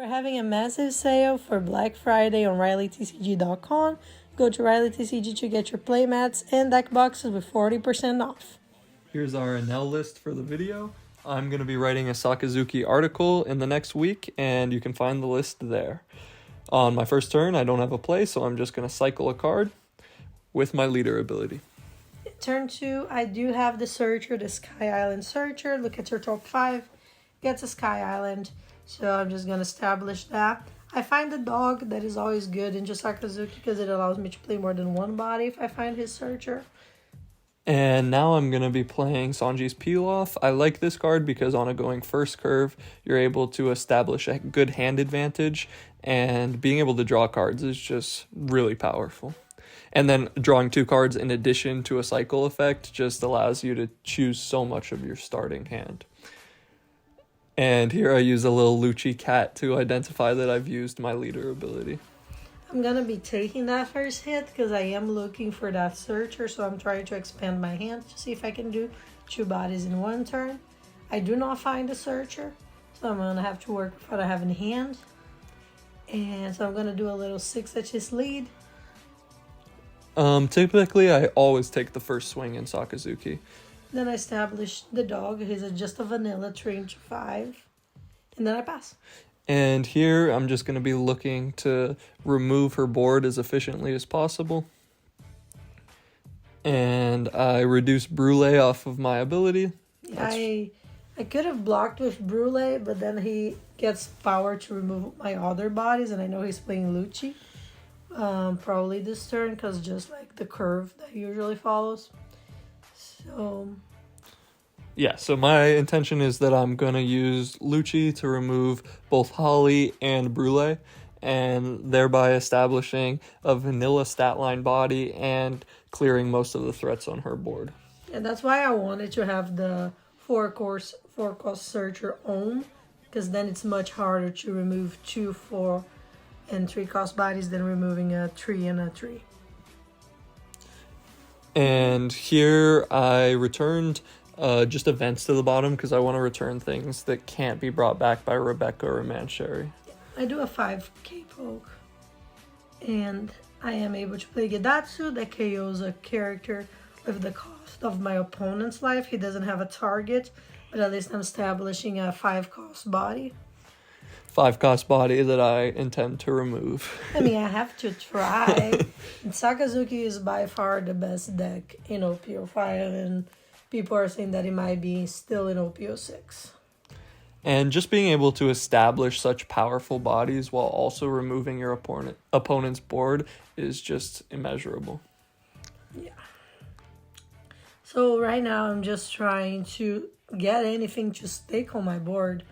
We're having a massive sale for Black Friday on RileyTCG.com. Go to RileyTCG to get your playmats and deck boxes with 40% off. Here's our Enel list for the video. I'm going to be writing a Sakazuki article in the next week, and you can find the list there. On my first turn, I don't have a play, so I'm just going to cycle a card with my leader ability. Turn 2, I do have the Searcher, the Sky Island Searcher. Look at your top 5. Gets a Sky Island. So I'm just going to establish that. I find the dog that is always good in just Sakazuki because it allows me to play more than one body if I find his Searcher. And now I'm going to be playing Sanji's Peel-Off. I like this card because on a going first curve, you're able to establish a good hand advantage, and being able to draw cards is just really powerful. And then drawing 2 cards in addition to a cycle effect just allows you to choose so much of your starting hand. And here I use a little Lucci cat to identify that I've used my leader ability. I'm going to be taking that first hit because I am looking for that Searcher, so I'm trying to expand my hand to see if I can do 2 bodies in one turn. I do not find a Searcher, so I'm going to have to work with what I have in hand. And so I'm going to do a little 6 at his lead. Typically, I always take the first swing in Sakazuki. Then I establish the dog. He's just a vanilla trained to 5. And then I pass. And here I'm just going to be looking to remove her board as efficiently as possible. And I reduce Brule off of my ability. I could have blocked with Brule, but then he gets power to remove my other bodies, and I know he's playing Lucci. Probably this turn, because just like the curve that he usually follows. So... yeah, so my intention is that I'm going to use Lucci to remove both Holly and Brule, and thereby establishing a vanilla stat line body and clearing most of the threats on her board. And that's why I wanted to have the 4-cost Searcher on, because then it's much harder to remove 2, 4, and 3-cost bodies than removing a 3 and a 3. And here I returned... just events to the bottom because I want to return things that can't be brought back by Rebecca or Mancheri. I do a 5k poke, and I am able to play Gedatsu that KOs a character with the cost of my opponent's life. He doesn't have a target, but at least I'm establishing a 5-cost body. 5-cost body that I intend to remove. I mean, I have to try. And Sakazuki is by far the best deck in OP05, and people are saying that it might be still in OP06. And just being able to establish such powerful bodies while also removing your opponent's board is just immeasurable. Yeah. So right now I'm just trying to get anything to stake on my board,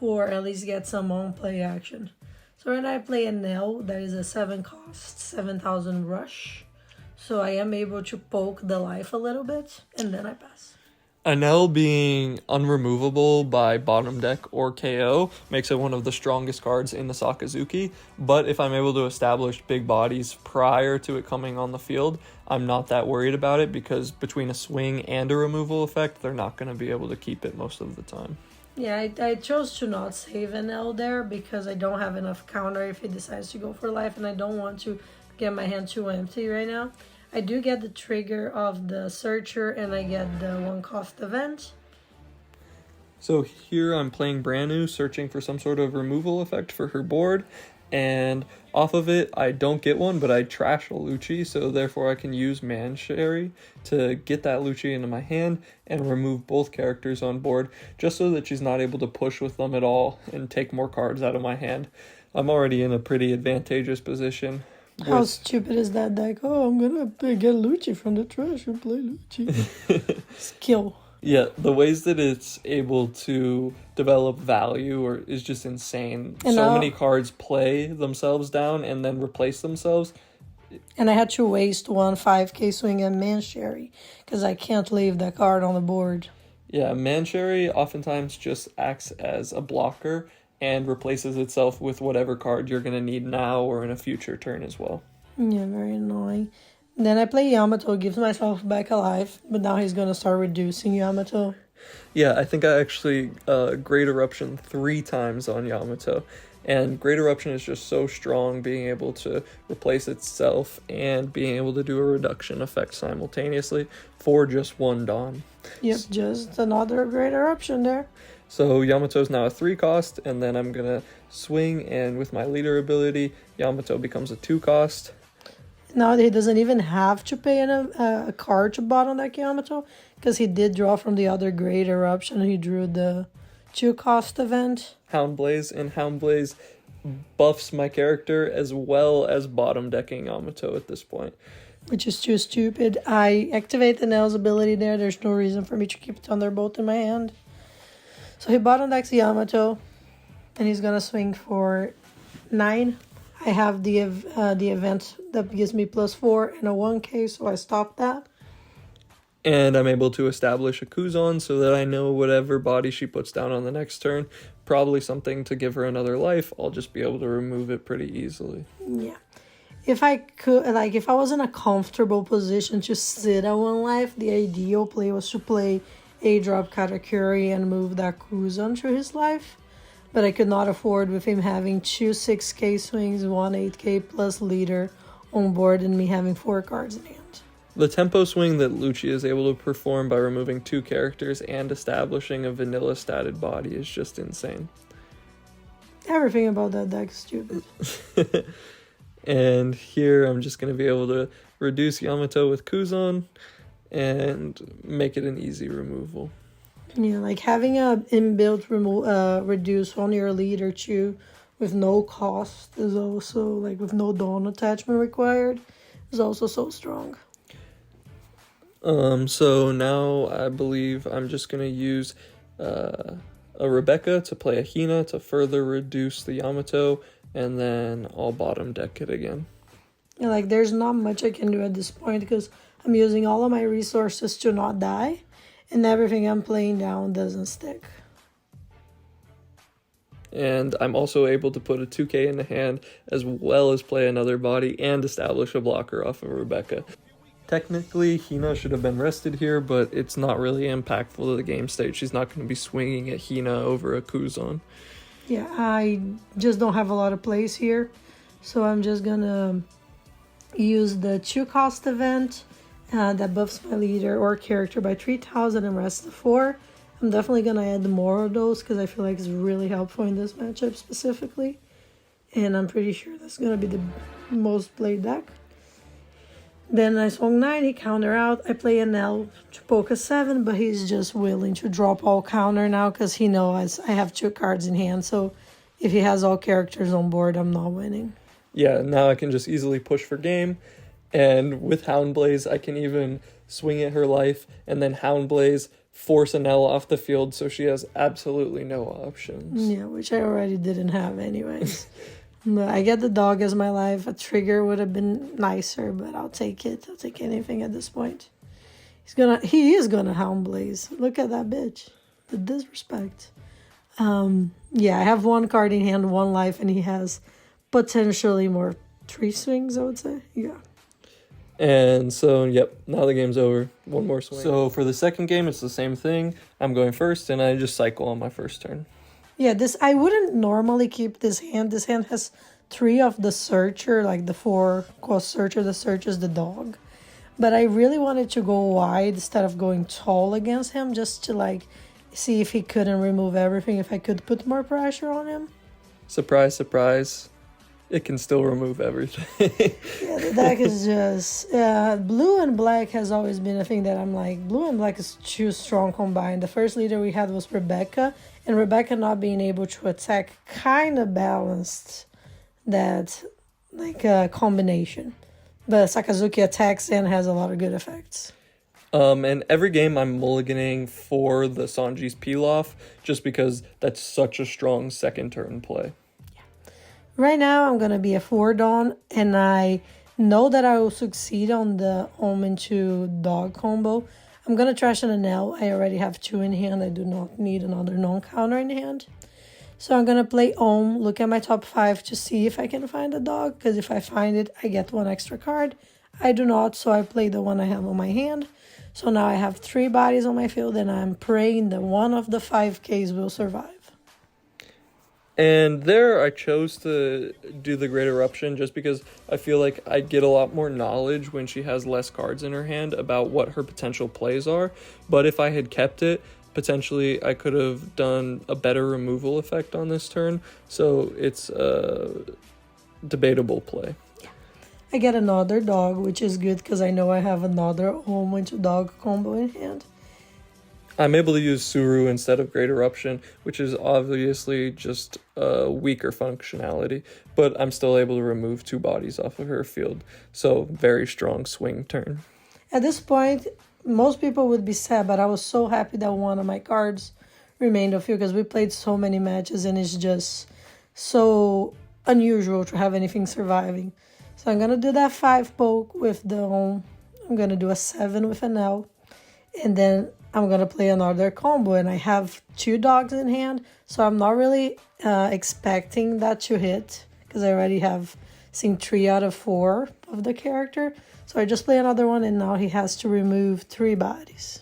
or at least get some on-play action. So right now I play Enel, that is a 7-cost, 7,000 rush. So I am able to poke the life a little bit, and then I pass. Enel being unremovable by bottom deck or KO makes it one of the strongest cards in the Sakazuki, but if I'm able to establish big bodies prior to it coming on the field, I'm not that worried about it because between a swing and a removal effect, they're not going to be able to keep it most of the time. Yeah, I chose to not save Enel there because I don't have enough counter if he decides to go for life, and I don't want to get my hand too empty right now. I do get the trigger of the Searcher, and I get the 1-cost event. So here I'm playing Branu, searching for some sort of removal effect for her board, and off of it I don't get one, but I trash a Lucci, so therefore I can use Mancheri to get that Lucci into my hand and remove both characters on board, just so that she's not able to push with them at all and take more cards out of my hand. I'm already in a pretty advantageous position. How stupid is that deck? Oh, I'm gonna get Lucci from the trash and play Lucci. Skill. Yeah, the ways that it's able to develop value is just insane. And so many cards play themselves down and then replace themselves. And I had to waste 1 5k swing at Mancheri because I can't leave that card on the board. Yeah, Mancheri oftentimes just acts as a blocker and replaces itself with whatever card you're going to need now or in a future turn as well. Yeah, very annoying. Then I play Yamato, gives myself back alive, but now he's going to start reducing Yamato. Yeah, I think I actually Great Eruption 3 times on Yamato, And Great Eruption is just so strong, being able to replace itself and being able to do a reduction effect simultaneously for just one Dawn. Yep, just another Great Eruption there. So Yamato's now a 3 cost, and then I'm going to swing, and with my leader ability, Yamato becomes a 2 cost. Now he doesn't even have to pay a card to bottleneck Yamato, because he did draw from the other Great Eruption. He drew the 2 cost event. Houndblaze, and Houndblaze buffs my character as well as bottom decking Yamato at this point. Which is too stupid. I activate the Enel's ability there. There's no reason for me to keep Thunderbolt in my hand. So he bottom decks Yamato, and he's gonna swing for 9. I have the event that gives me +4 and a 1k, so I stop that. And I'm able to establish a Kuzan so that I know whatever body she puts down on the next turn, probably something to give her another life, I'll just be able to remove it pretty easily. Yeah. If I could, if I was in a comfortable position to sit at 1 life, the ideal play was to play a drop Katakuri and move that Kuzan to his life. But I could not afford with him having 2 6k swings, 1 8k plus leader on board, and me having 4 cards in hand. The tempo swing that Lucci is able to perform by removing 2 characters and establishing a vanilla statted body is just insane. Everything about that deck is stupid. And here I'm just going to be able to reduce Yamato with Kuzan and make it an easy removal. Yeah, like having a inbuilt reduce on your leader too with no cost is also, like with no Dawn attachment required, is also so strong. So now I believe I'm just going to use a Rebecca to play a Hina to further reduce the Yamato, and then I'll bottom deck it again. Yeah, like there's not much I can do at this point because I'm using all of my resources to not die, and everything I'm playing down doesn't stick. And I'm also able to put a 2k in the hand as well as play another body and establish a blocker off of Rebecca. Technically, Hina should have been rested here, but it's not really impactful to the game state. She's not going to be swinging at Hina over a Kuzan. Yeah, I just don't have a lot of plays here, so I'm just going to use the 2 cost event that buffs my leader or character by 3,000 and rest the 4. I'm definitely going to add more of those because I feel like it's really helpful in this matchup specifically. And I'm pretty sure that's going to be the most played deck. Then I swung 9, he counter out. I play Enel to poke a 7, but he's just willing to drop all counter now because he knows I have 2 cards in hand. So if he has all characters on board, I'm not winning. Yeah, now I can just easily push for game. And with Houndblaze, I can even swing at her life and then Houndblaze, force Enel off the field so she has absolutely no options. Yeah, which I already didn't have anyways. But I get the dog as my life. A trigger would have been nicer, but I'll take it. I'll take anything at this point. He is gonna Houndblaze. Look at that bitch. The disrespect. Yeah, I have 1 card in hand, 1 life, and he has potentially more 3 swings, I would say. Yeah. And so, yep, now the game's over. 1 more swing. So for the second game, it's the same thing. I'm going first, and I just cycle on my first turn. Yeah, I wouldn't normally keep this hand. This hand has 3 of the searcher, like the 4 cost searcher that searches the dog. But I really wanted to go wide instead of going tall against him, just to see if he couldn't remove everything, if I could put more pressure on him. Surprise, surprise. It can still remove everything. Yeah, the deck is just... blue and black has always been a thing that I'm like, blue and black is too strong combined. The first leader we had was Rebecca, and Rebecca not being able to attack kind of balanced that combination. But Sakazuki attacks and has a lot of good effects. And every game I'm mulliganing for the Sanji's Pilaf just because that's such a strong second turn play. Right now, I'm going to be a 4 Dawn, and I know that I will succeed on the Omen to Dog combo. I'm going to trash an Enel. I already have 2 in hand. I do not need another non-counter in hand. So I'm going to play Ohm, look at my top 5 to see if I can find a dog, because if I find it, I get 1 extra card. I do not, so I play the one I have on my hand. So now I have 3 bodies on my field, and I'm praying that one of the 5Ks will survive. And there I chose to do the Great Eruption just because I feel like I get a lot more knowledge when she has less cards in her hand about what her potential plays are. But if I had kept it, potentially I could have done a better removal effect on this turn. So it's a debatable play. I get another dog, which is good because I know I have another home into dog combo in hand. I'm able to use Suru instead of Great Eruption, which is obviously just a weaker functionality, but I'm still able to remove 2 bodies off of her field. So very strong swing turn. At this point, most people would be sad, but I was so happy that one of my cards remained off field because we played so many matches and it's just so unusual to have anything surviving. So I'm going to do that 5 poke with the home. I'm going to do a 7 with Enel. And then I'm going to play another combo. And I have 2 dogs in hand. So I'm not really expecting that to hit. Because I already have seen 3 out of 4 of the character. So I just play another one. And now he has to remove 3 bodies.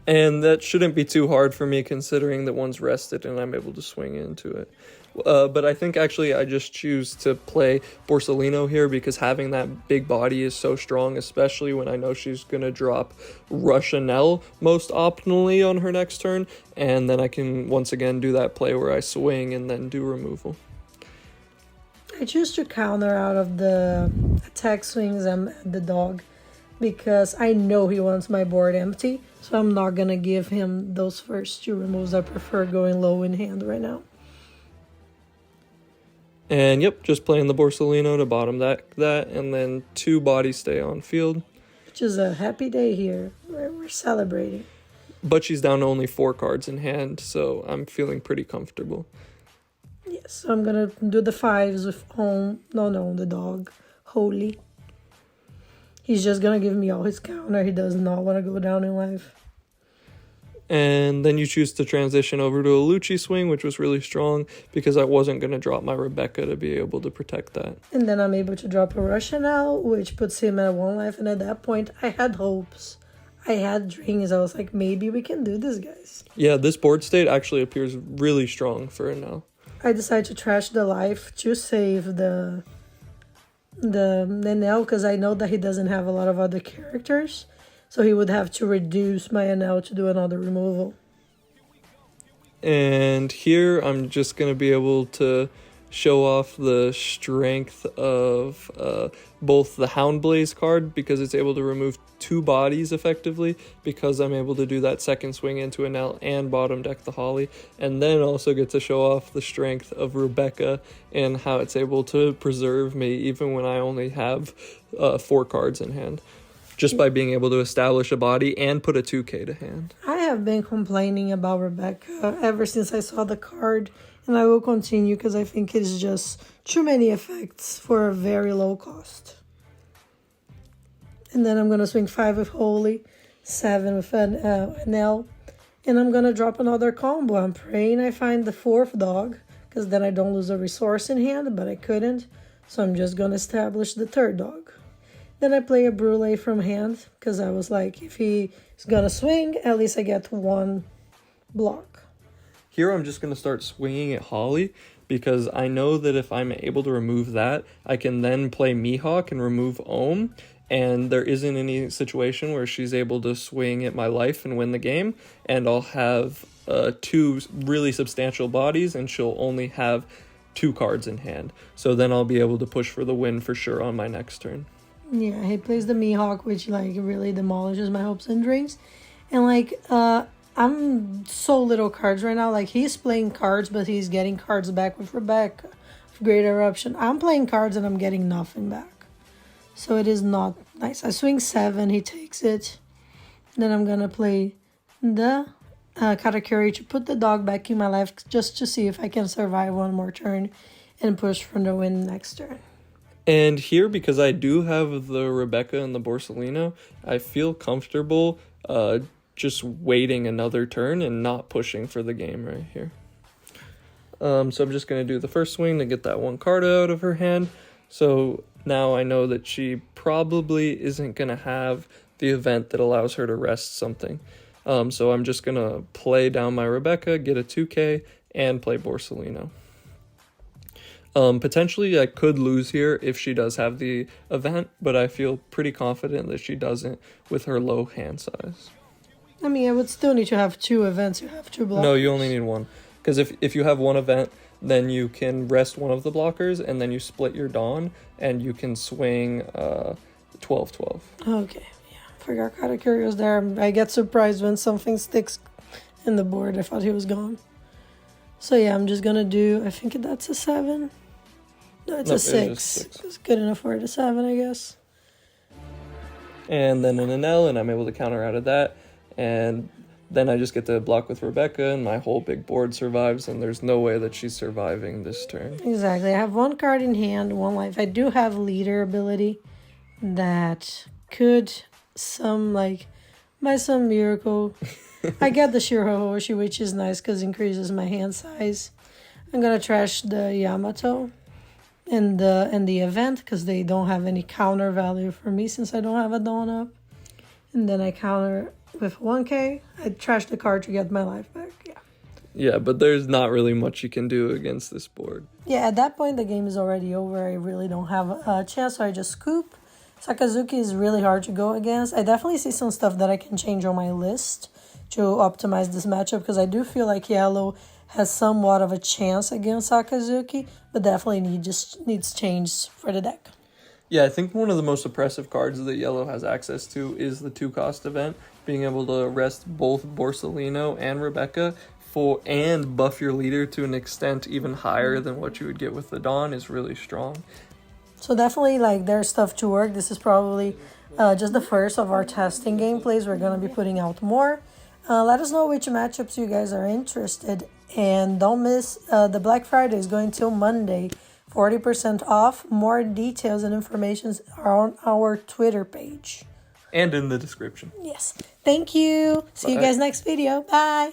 And that shouldn't be too hard for me considering that one's rested and I'm able to swing into it. But I think actually I just choose to play Borsalino here because having that big body is so strong, especially when I know she's going to drop Rush Enel most optimally on her next turn. And then I can once again do that play where I swing and then do removal. I choose to counter out of the attack swings and the dog because I know he wants my board empty. So I'm not going to give him those first 2 removes. I prefer going low in hand right now. And yep, just playing the Borsalino to bottom that, and then 2 bodies stay on field. Which is a happy day here. We're celebrating. But she's down to only 4 cards in hand, so I'm feeling pretty comfortable. Yes, so I'm going to do the 5s with home. No, the dog. Holy. He's just going to give me all his counter. He does not want to go down in life. And then you choose to transition over to a Lucci swing, which was really strong because I wasn't going to drop my Rebecca to be able to protect that. And then I'm able to drop a Russian out, which puts him at 1 life. And at that point, I had hopes. I had dreams. I was like, maybe we can do this, guys. Yeah, this board state actually appears really strong for Enel. I decided to trash the life to save the Enel because I know that he doesn't have a lot of other characters. So he would have to reduce my Enel to do another removal. And here I'm just going to be able to show off the strength of both the Houndblaze card because it's able to remove 2 bodies effectively because I'm able to do that second swing into Enel and bottom deck the Holly, and then also get to show off the strength of Rebecca and how it's able to preserve me even when I only have 4 cards in hand. Just by being able to establish a body and put a 2k to hand. I have been complaining about Rebecca ever since I saw the card, and I will continue because I think it's just too many effects for a very low cost. And then I'm going to swing 5 with Holy, 7 with Enel, and I'm going to drop another combo. I'm praying I find the 4th dog because then I don't lose a resource in hand, but I couldn't, so I'm just going to establish the 3rd dog. Then I play a Brûlé from hand because I was like, if he's going to swing, at least I get 1 block. Here I'm just going to start swinging at Holly because I know that if I'm able to remove that, I can then play Mihawk and remove Ohm, and there isn't any situation where she's able to swing at my life and win the game, and I'll have 2 really substantial bodies, and she'll only have 2 cards in hand. So then I'll be able to push for the win for sure on my next turn. Yeah, he plays the Mihawk, which like really demolishes my hopes and dreams. And like I'm so little cards right now. Like he's playing cards, but he's getting cards back with Rebecca, with Great Eruption. I'm playing cards and I'm getting nothing back. So it is not nice. I swing 7, he takes it. Then I'm gonna play the Katakuri to put the dog back in my life just to see if I can survive 1 more turn and push for the win next turn. And here, because I do have the Rebecca and the Borsalino, I feel comfortable just waiting another turn and not pushing for the game right here. So I'm just going to do the first swing to get that 1 card out of her hand. So now I know that she probably isn't going to have the event that allows her to rest something. So I'm just going to play down my Rebecca, get a 2k, and play Borsalino. Potentially I could lose here if she does have the event, but I feel pretty confident that she doesn't with her low hand size. I mean, I would still need to have 2 events. You have 2 blockers. No, you only need 1. Because if you have 1 event, then you can rest one of the blockers, and then you split your Dawn, and you can swing 12-12. Okay, yeah. Forgot kind of curious there. I get surprised when something sticks in the board. I thought he was gone. So yeah, I'm just gonna do, I think that's a 7. No, it's a 6. It's good enough for it, a 7, I guess. And then an Enel, and I'm able to counter out of that. And then I just get to block with Rebecca, and my whole big board survives, and there's no way that she's surviving this turn. Exactly. I have 1 card in hand, 1 life. I do have leader ability that could by some miracle, I get the Shirahoshi, which is nice because it increases my hand size. I'm gonna trash the Yamato in the event because they don't have any counter value for me since I don't have a Dawn up. And then I counter with 1k. I trash the card to get my life back. Yeah. Yeah, but there's not really much you can do against this board. Yeah, at that point the game is already over. I really don't have a chance, so I just scoop. Sakazuki is really hard to go against. I definitely see some stuff that I can change on my list to optimize this matchup because I do feel like yellow has somewhat of a chance against Sakazuki, but definitely needs change for the deck. Yeah, I think one of the most oppressive cards that yellow has access to is the 2-cost event. Being able to rest both Borsellino and Rebecca and buff your leader to an extent even higher than what you would get with the Dawn is really strong. So definitely, there's stuff to work. This is probably just the first of our testing gameplays. We're going to be putting out more. Let us know which matchups you guys are interested in. And don't miss, the Black Friday is going till Monday. 40% off. More details and information are on our Twitter page. And in the description. Yes. Thank you. See you guys next video. Bye.